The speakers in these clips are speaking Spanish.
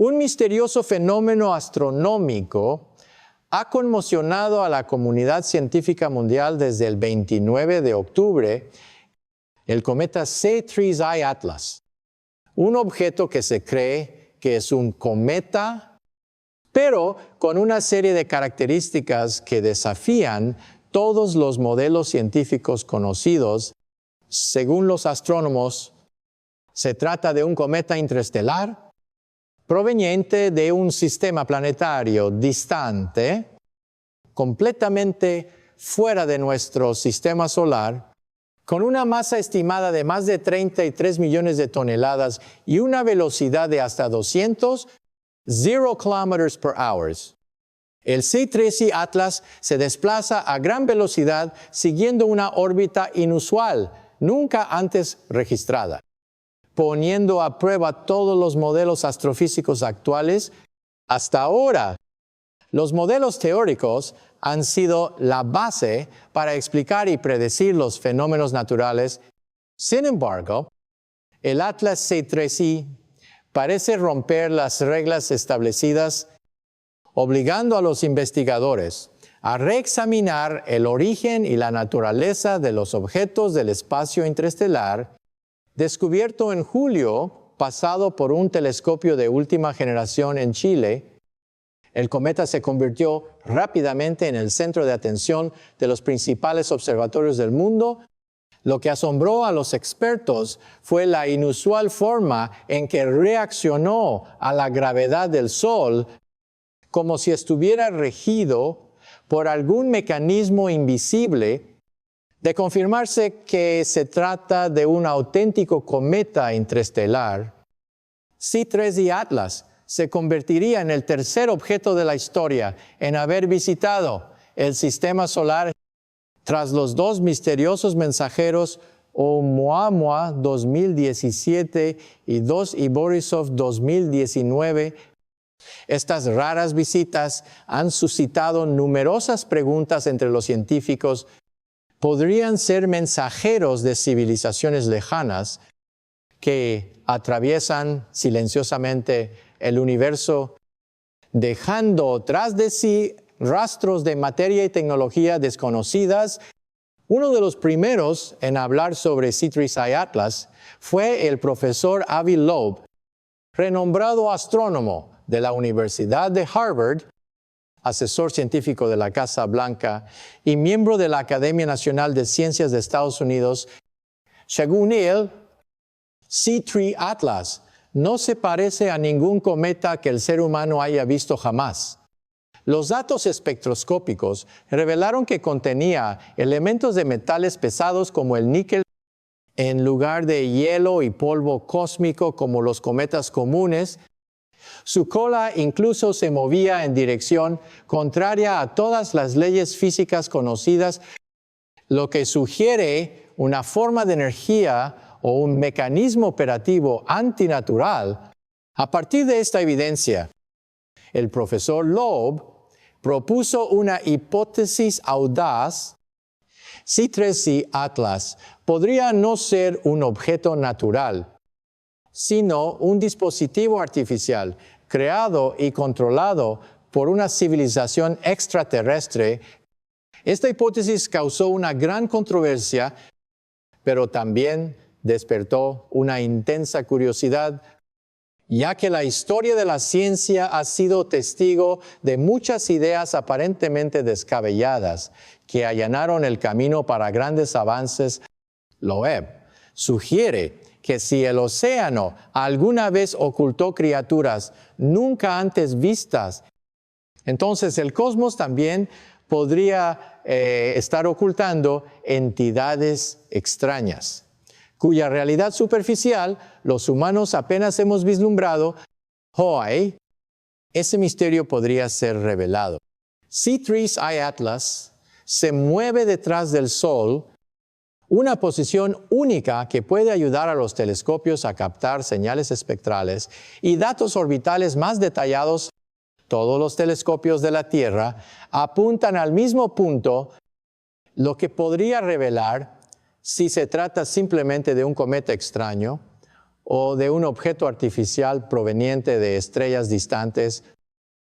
Un misterioso fenómeno astronómico ha conmocionado a la comunidad científica mundial desde el 29 de octubre, el cometa C3I Atlas, un objeto que se cree que es un cometa, pero con una serie de características que desafían todos los modelos científicos conocidos. Según los astrónomos, se trata de un cometa interestelar proveniente de un sistema planetario distante, completamente fuera de nuestro sistema solar, con una masa estimada de más de 33 millones de toneladas y una velocidad de hasta 200 km per hour. El C3I Atlas se desplaza a gran velocidad siguiendo una órbita inusual, nunca antes registrada, poniendo a prueba todos los modelos astrofísicos actuales. Hasta ahora, los modelos teóricos han sido la base para explicar y predecir los fenómenos naturales. Sin embargo, el Atlas C3I parece romper las reglas establecidas, obligando a los investigadores a reexaminar el origen y la naturaleza de los objetos del espacio interestelar, descubierto en julio pasado por un telescopio de última generación en Chile. El cometa se convirtió rápidamente en el centro de atención de los principales observatorios del mundo. Lo que asombró a los expertos fue la inusual forma en que reaccionó a la gravedad del Sol, como si estuviera regido por algún mecanismo invisible. De confirmarse que se trata de un auténtico cometa interestelar, C3I Atlas se convertiría en el tercer objeto de la historia en haber visitado el sistema solar tras los dos misteriosos mensajeros Oumuamua 2017 y 2 Borisov 2019. Estas raras visitas han suscitado numerosas preguntas entre los científicos. ¿Podrían ser mensajeros de civilizaciones lejanas que atraviesan silenciosamente el universo, dejando tras de sí rastros de materia y tecnología desconocidas? Uno de los primeros en hablar sobre C3I Atlas fue el profesor Avi Loeb, renombrado astrónomo de la Universidad de Harvard, asesor científico de la Casa Blanca y miembro de la Academia Nacional de Ciencias de Estados Unidos. Según él, C3 Atlas no se parece a ningún cometa que el ser humano haya visto jamás. Los datos espectroscópicos revelaron que contenía elementos de metales pesados como el níquel en lugar de hielo y polvo cósmico como los cometas comunes. Su cola incluso se movía en dirección contraria a todas las leyes físicas conocidas, lo que sugiere una forma de energía o un mecanismo operativo antinatural. A partir de esta evidencia, el profesor Loeb propuso una hipótesis audaz. C3I Atlas podría no ser un objeto natural, sino un dispositivo artificial creado y controlado por una civilización extraterrestre. Esta hipótesis causó una gran controversia, pero también despertó una intensa curiosidad, ya que la historia de la ciencia ha sido testigo de muchas ideas aparentemente descabelladas que allanaron el camino para grandes avances. Loeb sugiere que si el océano alguna vez ocultó criaturas nunca antes vistas, entonces el cosmos también podría estar ocultando entidades extrañas, cuya realidad superficial los humanos apenas hemos vislumbrado. Hoy, ese misterio podría ser revelado. C3I Atlas se mueve detrás del Sol, una posición única que puede ayudar a los telescopios a captar señales espectrales y datos orbitales más detallados. Todos los telescopios de la Tierra apuntan al mismo punto, lo que podría revelar si se trata simplemente de un cometa extraño o de un objeto artificial proveniente de estrellas distantes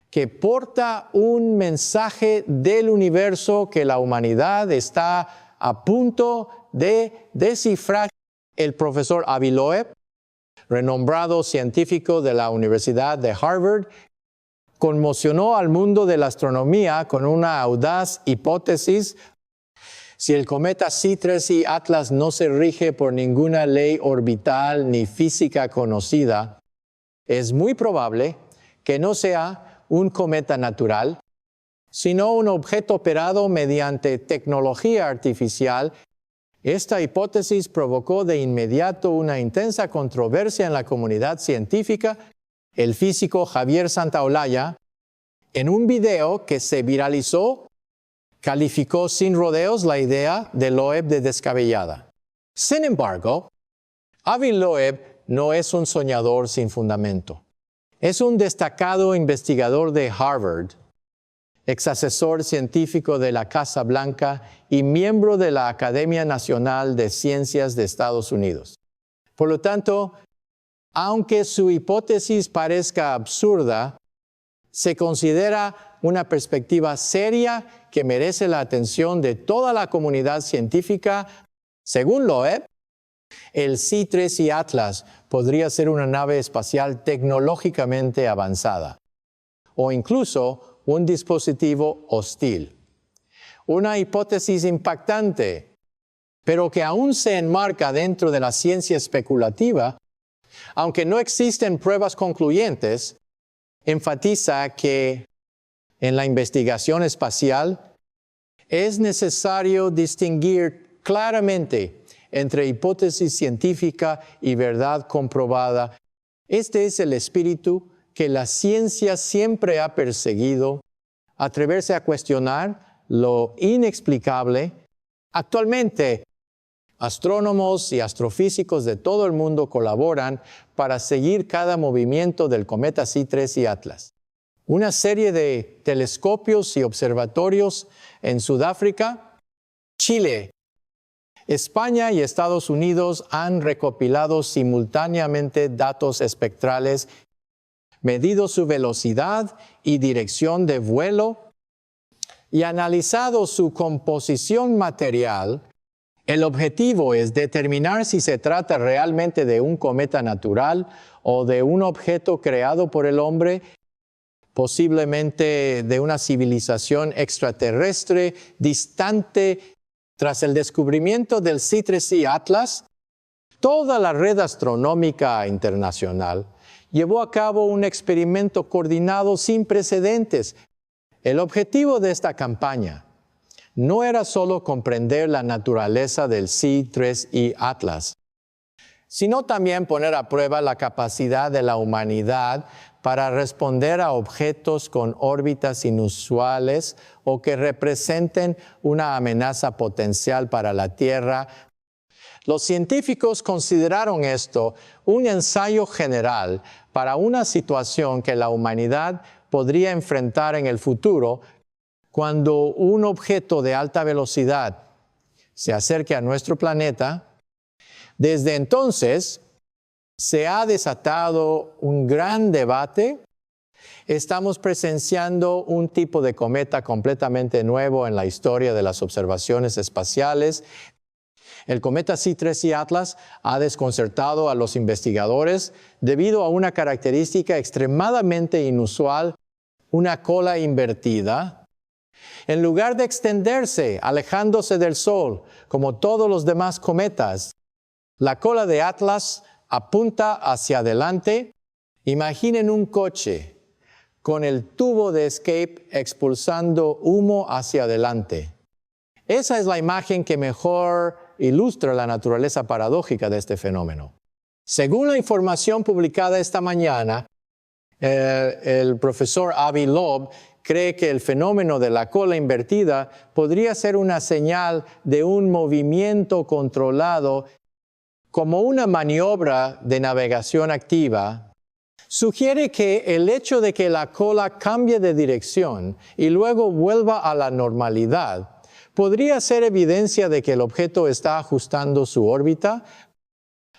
que porta un mensaje del universo que la humanidad está a punto de descifrar. El profesor Avi Loeb, renombrado científico de la Universidad de Harvard, conmocionó al mundo de la astronomía con una audaz hipótesis. Si el cometa C3I Atlas no se rige por ninguna ley orbital ni física conocida, es muy probable que no sea un cometa natural, sino un objeto operado mediante tecnología artificial. Esta hipótesis provocó de inmediato una intensa controversia en la comunidad científica. El físico Javier Santaolalla, en un video que se viralizó, calificó sin rodeos la idea de Loeb de descabellada. Sin embargo, Avi Loeb no es un soñador sin fundamento. Es un destacado investigador de Harvard, ex asesor científico de la Casa Blanca y miembro de la Academia Nacional de Ciencias de Estados Unidos. Por lo tanto, aunque su hipótesis parezca absurda, se considera una perspectiva seria que merece la atención de toda la comunidad científica. Según Loeb, el C3I Atlas podría ser una nave espacial tecnológicamente avanzada o incluso un dispositivo hostil. Una hipótesis impactante, pero que aún se enmarca dentro de la ciencia especulativa, aunque no existen pruebas concluyentes, enfatiza que en la investigación espacial es necesario distinguir claramente entre hipótesis científica y verdad comprobada. Este es el espíritu que la ciencia siempre ha perseguido, atreverse a cuestionar lo inexplicable. Actualmente, astrónomos y astrofísicos de todo el mundo colaboran para seguir cada movimiento del cometa C3I Atlas. Una serie de telescopios y observatorios en Sudáfrica, Chile, España y Estados Unidos han recopilado simultáneamente datos espectrales, medido su velocidad y dirección de vuelo y analizado su composición material. El objetivo es determinar si se trata realmente de un cometa natural o de un objeto creado por el hombre, posiblemente de una civilización extraterrestre distante. Tras el descubrimiento del C3I Atlas, toda la red astronómica internacional llevó a cabo un experimento coordinado sin precedentes. El objetivo de esta campaña no era solo comprender la naturaleza del C3I Atlas, sino también poner a prueba la capacidad de la humanidad para responder a objetos con órbitas inusuales o que representen una amenaza potencial para la Tierra. Los científicos consideraron esto un ensayo general para una situación que la humanidad podría enfrentar en el futuro cuando un objeto de alta velocidad se acerque a nuestro planeta. Desde entonces, se ha desatado un gran debate. Estamos presenciando un tipo de cometa completamente nuevo en la historia de las observaciones espaciales. El cometa C3I Atlas ha desconcertado a los investigadores debido a una característica extremadamente inusual, una cola invertida. En lugar de extenderse, alejándose del Sol, como todos los demás cometas, la cola de Atlas apunta hacia adelante. Imaginen un coche con el tubo de escape expulsando humo hacia adelante. Esa es la imagen que mejor ilustra la naturaleza paradójica de este fenómeno. Según la información publicada esta mañana, el profesor Avi Loeb cree que el fenómeno de la cola invertida podría ser una señal de un movimiento controlado como una maniobra de navegación activa. Sugiere que el hecho de que la cola cambie de dirección y luego vuelva a la normalidad podría ser evidencia de que el objeto está ajustando su órbita.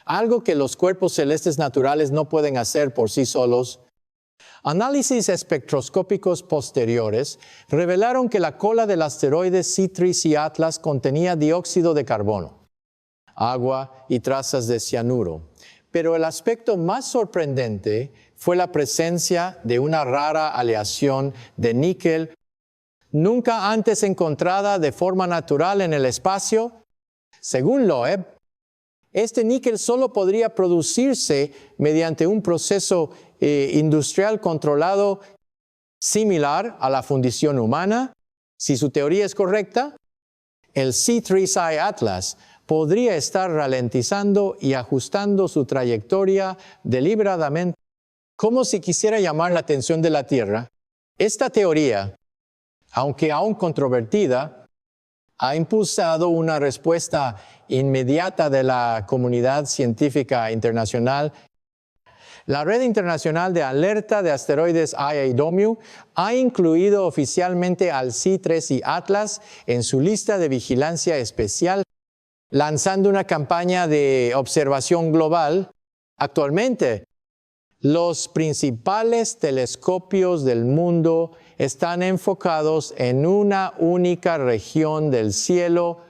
algo que los cuerpos celestes naturales no pueden hacer por sí solos. Análisis espectroscópicos posteriores revelaron que la cola del asteroide C3 y Atlas contenía dióxido de carbono, agua y trazas de cianuro. Pero el aspecto más sorprendente fue la presencia de una rara aleación de níquel nunca antes encontrada de forma natural en el espacio. Según Loeb, este níquel solo podría producirse mediante un proceso industrial controlado similar a la fundición humana. Si su teoría es correcta, el C3 Atlas podría estar ralentizando y ajustando su trayectoria deliberadamente, como si quisiera llamar la atención de la Tierra. Esta teoría, aunque aún controvertida, ha impulsado una respuesta inmediata de la comunidad científica internacional. La Red Internacional de Alerta de Asteroides IAEA ha incluido oficialmente al C3 y Atlas en su lista de vigilancia especial, lanzando una campaña de observación global. Actualmente, los principales telescopios del mundo están enfocados en una única región del cielo,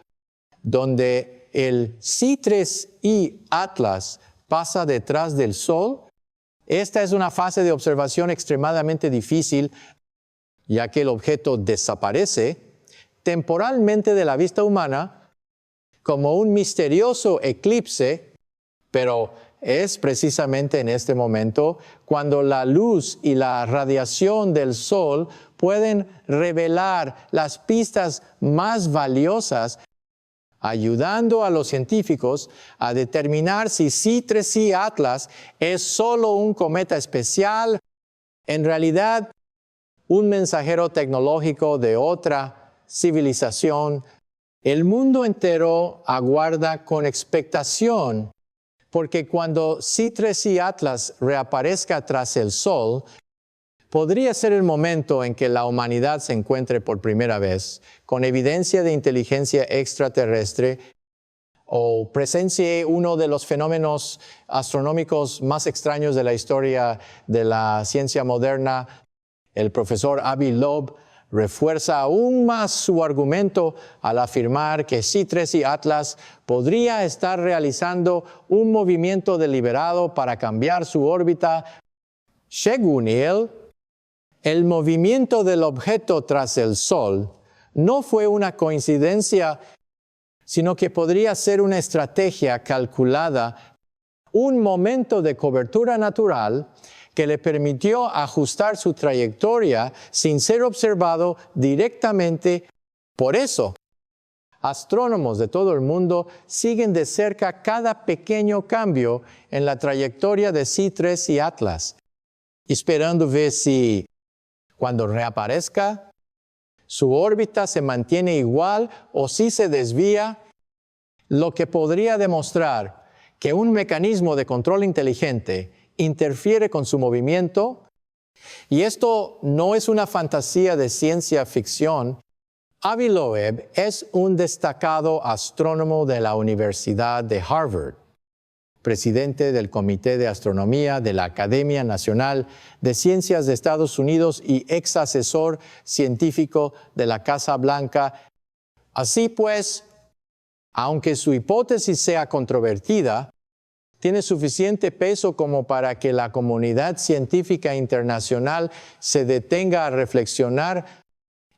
donde el C3 y Atlas pasa detrás del Sol. Esta es una fase de observación extremadamente difícil, ya que el objeto desaparece temporalmente de la vista humana como un misterioso eclipse, pero es precisamente en este momento cuando la luz y la radiación del Sol pueden revelar las pistas más valiosas, ayudando a los científicos a determinar si C3 Atlas es solo un cometa especial, en realidad un mensajero tecnológico de otra civilización. El mundo entero aguarda con expectación, porque cuando C3 Atlas reaparezca tras el Sol, podría ser el momento en que la humanidad se encuentre por primera vez con evidencia de inteligencia extraterrestre o presencie uno de los fenómenos astronómicos más extraños de la historia de la ciencia moderna. El profesor Avi Loeb refuerza aún más su argumento al afirmar que C3 y Atlas podría estar realizando un movimiento deliberado para cambiar su órbita. Según él, el movimiento del objeto tras el Sol no fue una coincidencia, sino que podría ser una estrategia calculada, un momento de cobertura natural que le permitió ajustar su trayectoria sin ser observado directamente. Por eso, astrónomos de todo el mundo siguen de cerca cada pequeño cambio en la trayectoria de C3 y Atlas, esperando ver si, cuando reaparezca, su órbita se mantiene igual o si se desvía, lo que podría demostrar que un mecanismo de control inteligente interfiere con su movimiento. Y esto no es una fantasía de ciencia ficción. Avi Loeb es un destacado astrónomo de la Universidad de Harvard, presidente del Comité de Astronomía de la Academia Nacional de Ciencias de Estados Unidos y ex asesor científico de la Casa Blanca. Así pues, aunque su hipótesis sea controvertida, tiene suficiente peso como para que la comunidad científica internacional se detenga a reflexionar.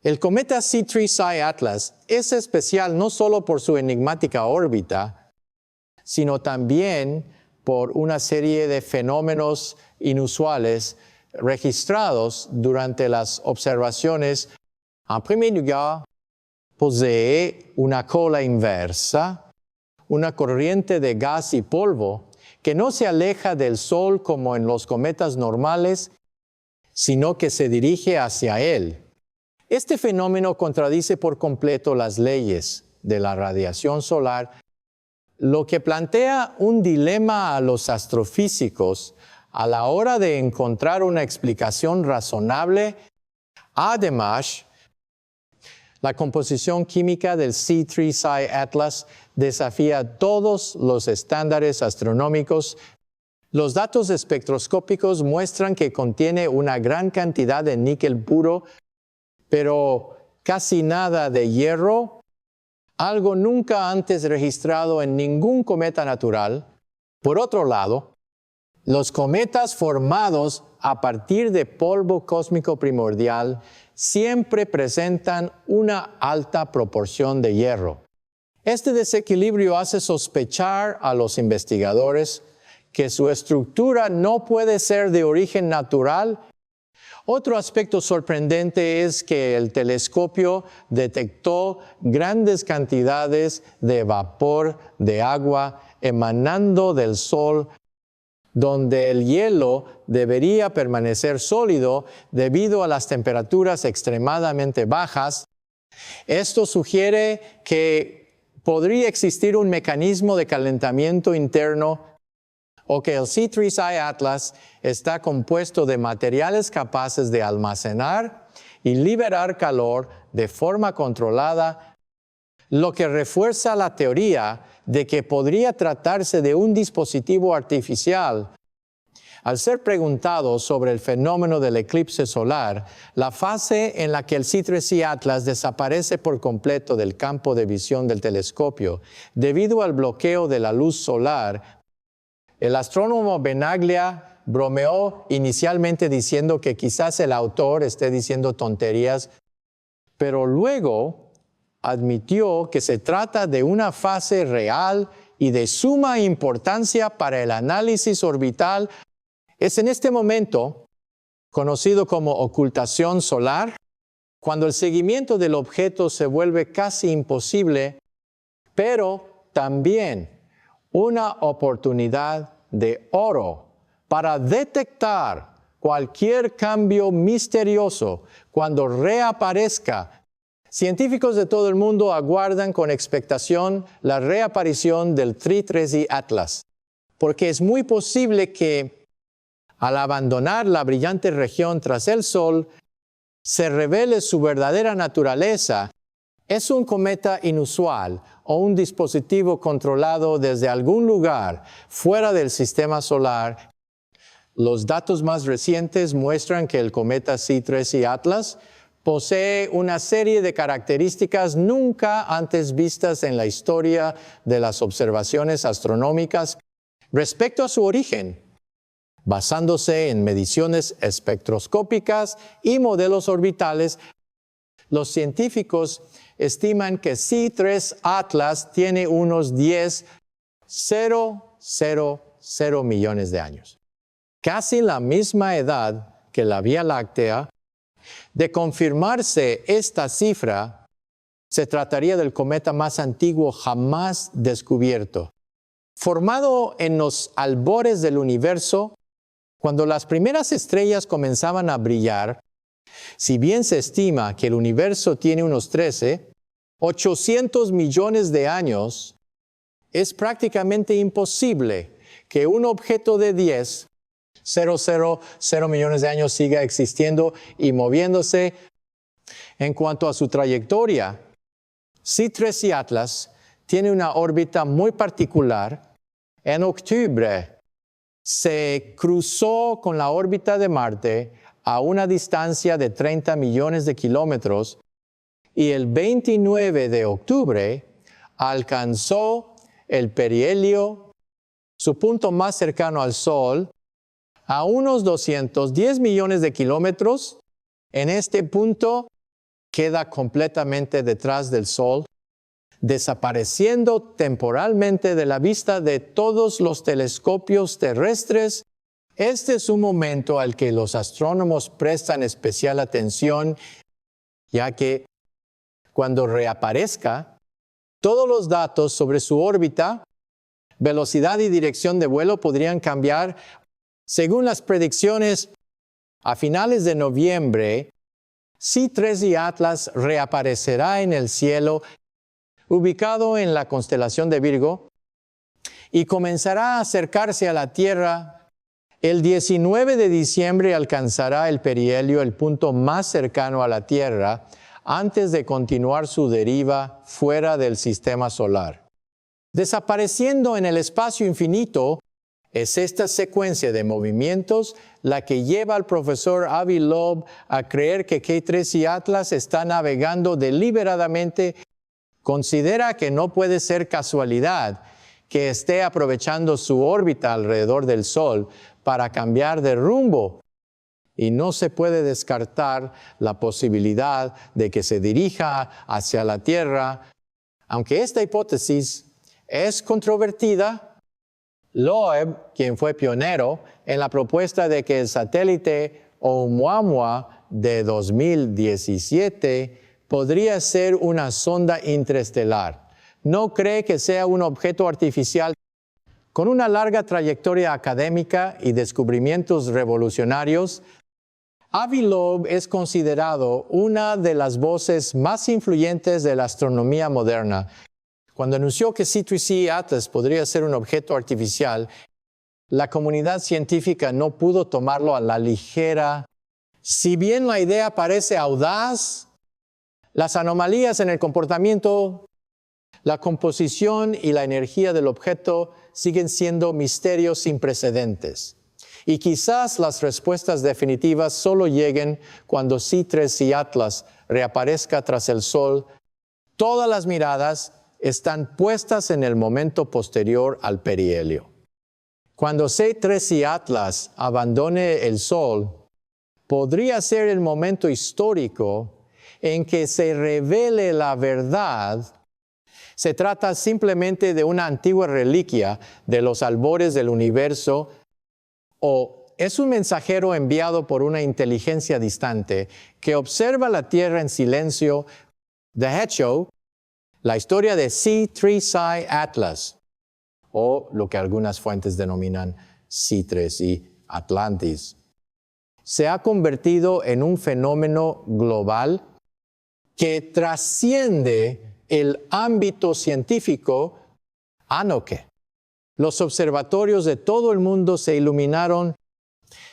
El cometa C3 Atlas es especial no solo por su enigmática órbita, sino también por una serie de fenómenos inusuales registrados durante las observaciones. En primer lugar, posee una cola inversa, una corriente de gas y polvo que no se aleja del Sol como en los cometas normales, sino que se dirige hacia él. Este fenómeno contradice por completo las leyes de la radiación solar, lo que plantea un dilema a los astrofísicos a la hora de encontrar una explicación razonable. Además, la composición química del C3 Atlas desafía todos los estándares astronómicos. Los datos espectroscópicos muestran que contiene una gran cantidad de níquel puro, pero casi nada de hierro, algo nunca antes registrado en ningún cometa natural. Por otro lado, los cometas formados a partir de polvo cósmico primordial siempre presentan una alta proporción de hierro. Este desequilibrio hace sospechar a los investigadores que su estructura no puede ser de origen natural. Otro aspecto sorprendente es que el telescopio detectó grandes cantidades de vapor de agua emanando del Sol, donde el hielo debería permanecer sólido debido a las temperaturas extremadamente bajas. Esto sugiere que podría existir un mecanismo de calentamiento interno o que el C3I Atlas está compuesto de materiales capaces de almacenar y liberar calor de forma controlada, lo que refuerza la teoría de que podría tratarse de un dispositivo artificial. Al ser preguntado sobre el fenómeno del eclipse solar, la fase en la que el C3I Atlas desaparece por completo del campo de visión del telescopio debido al bloqueo de la luz solar, el astrónomo Benaglia bromeó inicialmente diciendo que quizás el autor esté diciendo tonterías, pero luego admitió que se trata de una fase real y de suma importancia para el análisis orbital. Es en este momento, conocido como ocultación solar, cuando el seguimiento del objeto se vuelve casi imposible, pero también una oportunidad de oro para detectar cualquier cambio misterioso cuando reaparezca. Científicos de todo el mundo aguardan con expectación la reaparición del C3I Atlas, porque es muy posible que, al abandonar la brillante región tras el Sol, se revele su verdadera naturaleza. Es un cometa inusual o un dispositivo controlado desde algún lugar fuera del sistema solar. Los datos más recientes muestran que el cometa C3I Atlas posee una serie de características nunca antes vistas en la historia de las observaciones astronómicas respecto a su origen, basándose en mediciones espectroscópicas y modelos orbitales. Los científicos estiman que C3 Atlas tiene unos 10,000 millones de años, casi la misma edad que la Vía Láctea. De confirmarse esta cifra, se trataría del cometa más antiguo jamás descubierto. Formado en los albores del universo, cuando las primeras estrellas comenzaban a brillar, si bien se estima que el universo tiene unos 800 millones de años, es prácticamente imposible que un objeto de 10,000 millones de años siga existiendo y moviéndose. En cuanto a su trayectoria, C3I Atlas tiene una órbita muy particular. En octubre se cruzó con la órbita de Marte a una distancia de 30 millones de kilómetros y el 29 de octubre alcanzó el perihelio, su punto más cercano al Sol, a unos 210 millones de kilómetros. En este punto queda completamente detrás del Sol, desapareciendo temporalmente de la vista de todos los telescopios terrestres. Este es un momento al que los astrónomos prestan especial atención, ya que cuando reaparezca, todos los datos sobre su órbita, velocidad y dirección de vuelo podrían cambiar. Según las predicciones, a finales de noviembre, C3I Atlas reaparecerá en el cielo, ubicado en la constelación de Virgo, y comenzará a acercarse a la Tierra. El 19 de diciembre alcanzará el perihelio, el punto más cercano a la Tierra, antes de continuar su deriva fuera del sistema solar. Desapareciendo en el espacio infinito, es esta secuencia de movimientos la que lleva al profesor Avi Loeb a creer que K3 y Atlas están navegando deliberadamente. Considera que no puede ser casualidad que esté aprovechando su órbita alrededor del Sol para cambiar de rumbo. Y no se puede descartar la posibilidad de que se dirija hacia la Tierra. Aunque esta hipótesis es controvertida, Loeb, quien fue pionero en la propuesta de que el satélite Oumuamua de 2017 podría ser una sonda interestelar, no cree que sea un objeto artificial con una larga trayectoria académica y descubrimientos revolucionarios. Avi Loeb es considerado una de las voces más influyentes de la astronomía moderna. Cuando anunció que C3C Atlas podría ser un objeto artificial, la comunidad científica no pudo tomarlo a la ligera. Si bien la idea parece audaz, las anomalías en el comportamiento, la composición y la energía del objeto siguen siendo misterios sin precedentes. Y quizás las respuestas definitivas solo lleguen cuando C3 y Atlas reaparezca tras el Sol. Todas las miradas están puestas en el momento posterior al perihelio. Cuando C3 y Atlas abandone el Sol, podría ser el momento histórico en que se revele la verdad. Se trata simplemente de una antigua reliquia de los albores del universo, o es un mensajero enviado por una inteligencia distante que observa la Tierra en silencio. De hecho, la historia de C3 Atlas, o lo que algunas fuentes denominan C3 y Atlantis, se ha convertido en un fenómeno global que trasciende el ámbito científico. Anoke. Los observatorios de todo el mundo se iluminaron,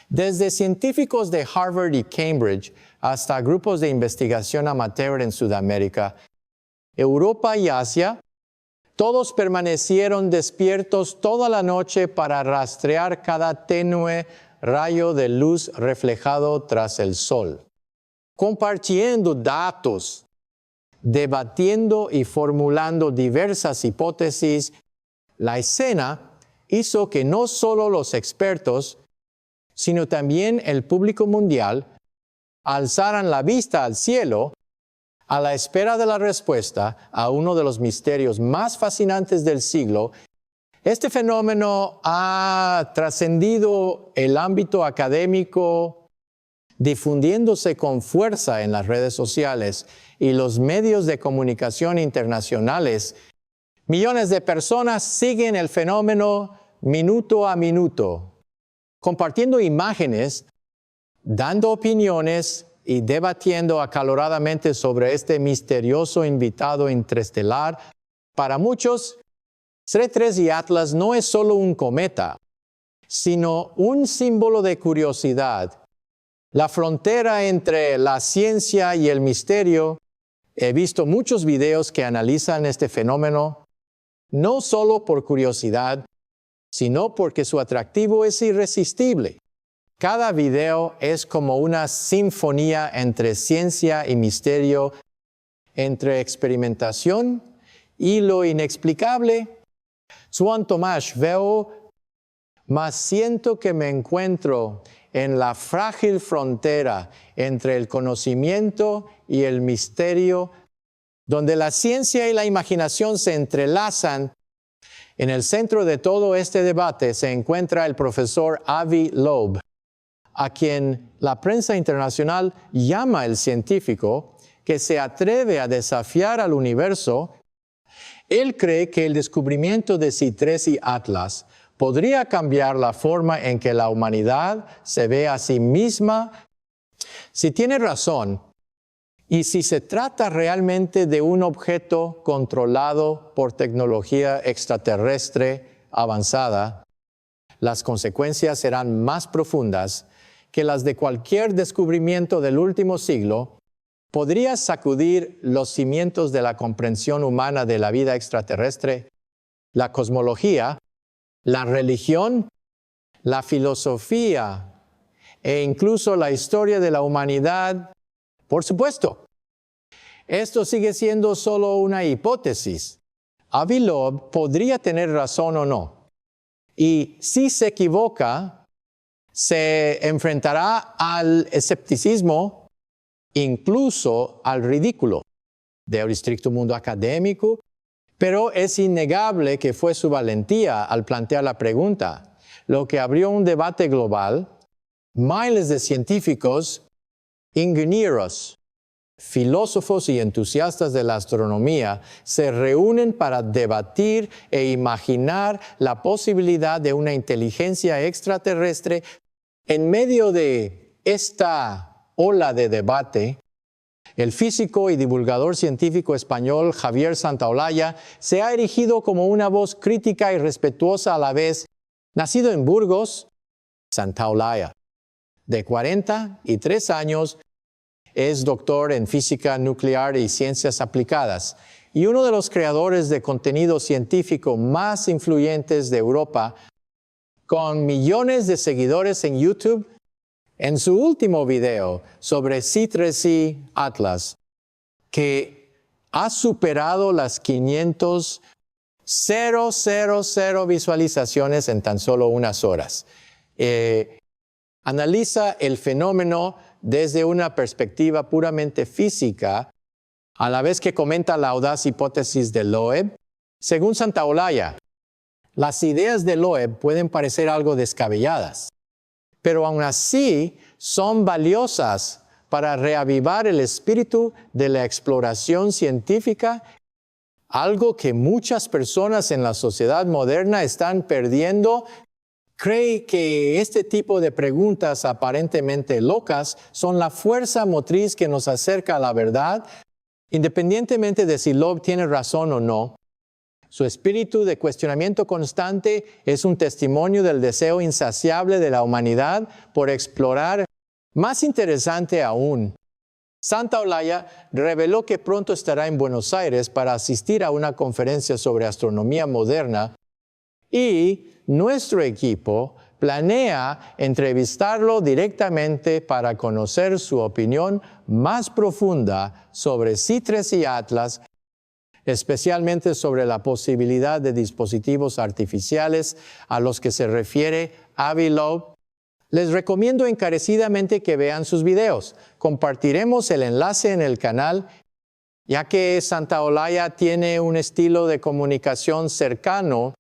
desde científicos de Harvard y Cambridge hasta grupos de investigación amateur en Sudamérica, Europa y Asia. Todos permanecieron despiertos toda la noche para rastrear cada tenue rayo de luz reflejado tras el Sol, compartiendo datos, debatiendo y formulando diversas hipótesis. La escena hizo que no solo los expertos, sino también el público mundial alzaran la vista al cielo a la espera de la respuesta a uno de los misterios más fascinantes del siglo. Este fenómeno ha trascendido el ámbito académico, difundiéndose con fuerza en las redes sociales y los medios de comunicación internacionales. Millones de personas siguen el fenómeno minuto a minuto, compartiendo imágenes, dando opiniones y debatiendo acaloradamente sobre este misterioso invitado interestelar. Para muchos, C3 y Atlas no es solo un cometa, sino un símbolo de curiosidad. La frontera entre la ciencia y el misterio. He visto muchos videos que analizan este fenómeno, no solo por curiosidad, sino porque su atractivo es irresistible. Cada video es como una sinfonía entre ciencia y misterio, entre experimentación y lo inexplicable. Juan Tomás, veo, mas siento que me encuentro en la frágil frontera entre el conocimiento y el misterio, donde la ciencia y la imaginación se entrelazan. En el centro de todo este debate se encuentra el profesor Avi Loeb, a quien la prensa internacional llama el científico que se atreve a desafiar al universo. Él cree que el descubrimiento de C3 y Atlas podría cambiar la forma en que la humanidad se ve a sí misma. Si tiene razón, y si se trata realmente de un objeto controlado por tecnología extraterrestre avanzada, las consecuencias serán más profundas que las de cualquier descubrimiento del último siglo. Podría sacudir los cimientos de la comprensión humana de la vida extraterrestre. la cosmología, la religión, la filosofía e incluso la historia de la humanidad, por supuesto. Esto sigue siendo solo una hipótesis. Avi Loeb podría tener razón o no. Y si se equivoca, se enfrentará al escepticismo, incluso al ridículo del estricto mundo académico, pero es innegable que fue su valentía al plantear la pregunta, lo que abrió un debate global. Miles de científicos, ingenieros, filósofos y entusiastas de la astronomía se reúnen para debatir e imaginar la posibilidad de una inteligencia extraterrestre. En medio de esta ola de debate, el físico y divulgador científico español Javier Santaolalla se ha erigido como una voz crítica y respetuosa a la vez. Nacido en Burgos, Santaolalla, de 43 años, es doctor en física nuclear y ciencias aplicadas y uno de los creadores de contenido científico más influyentes de Europa, con millones de seguidores en YouTube. En su último video sobre C3I Atlas, que ha superado las 500,000 visualizaciones en tan solo unas horas, analiza el fenómeno desde una perspectiva puramente física, a la vez que comenta la audaz hipótesis de Loeb. Según Santaolalla, las ideas de Loeb pueden parecer algo descabelladas, pero aún así son valiosas para reavivar el espíritu de la exploración científica, algo que muchas personas en la sociedad moderna están perdiendo. Cree que este tipo de preguntas aparentemente locas son la fuerza motriz que nos acerca a la verdad, independientemente de si Loeb tiene razón o no. Su espíritu de cuestionamiento constante es un testimonio del deseo insaciable de la humanidad por explorar. Más interesante aún, Santaolalla reveló que pronto estará en Buenos Aires para asistir a una conferencia sobre astronomía moderna y nuestro equipo planea entrevistarlo directamente para conocer su opinión más profunda sobre C3I Atlas, especialmente sobre la posibilidad de dispositivos artificiales a los que se refiere Avi Loeb. Les recomiendo encarecidamente que vean sus videos. Compartiremos el enlace en el canal, ya que Santaolalla tiene un estilo de comunicación cercano,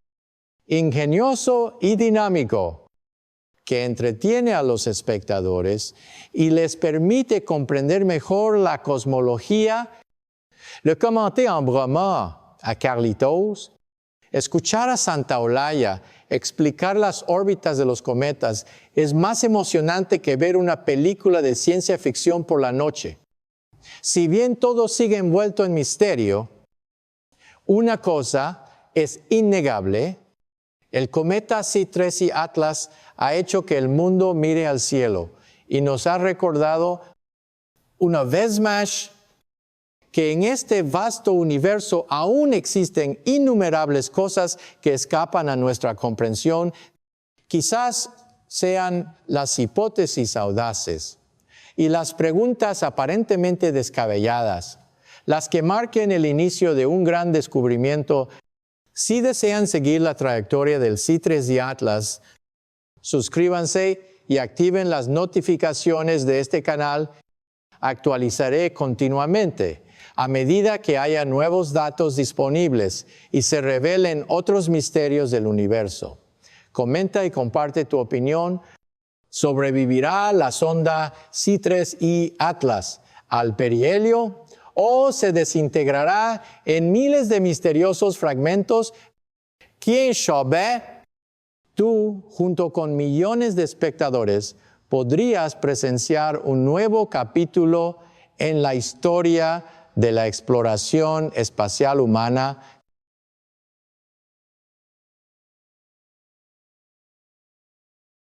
ingenioso y dinámico, que entretiene a los espectadores y les permite comprender mejor la cosmología. Le commenter en broma a Carlitos, escuchar a Santaolalla explicar las órbitas de los cometas es más emocionante que ver una película de ciencia ficción por la noche. Si bien todo sigue envuelto en misterio, una cosa es innegable: el cometa C3I Atlas ha hecho que el mundo mire al cielo y nos ha recordado una vez más que en este vasto universo aún existen innumerables cosas que escapan a nuestra comprensión. Quizás sean las hipótesis audaces y las preguntas aparentemente descabelladas las que marquen el inicio de un gran descubrimiento. Si desean seguir la trayectoria del C3I Atlas, suscríbanse y activen las notificaciones de este canal. Actualizaré continuamente a medida que haya nuevos datos disponibles y se revelen otros misterios del universo. Comenta y comparte tu opinión. ¿Sobrevivirá la sonda C3I Atlas al perihelio o se desintegrará en miles de misteriosos fragmentos? ¿Quién sabe? Tú, junto con millones de espectadores, podrías presenciar un nuevo capítulo en la historia de la exploración espacial humana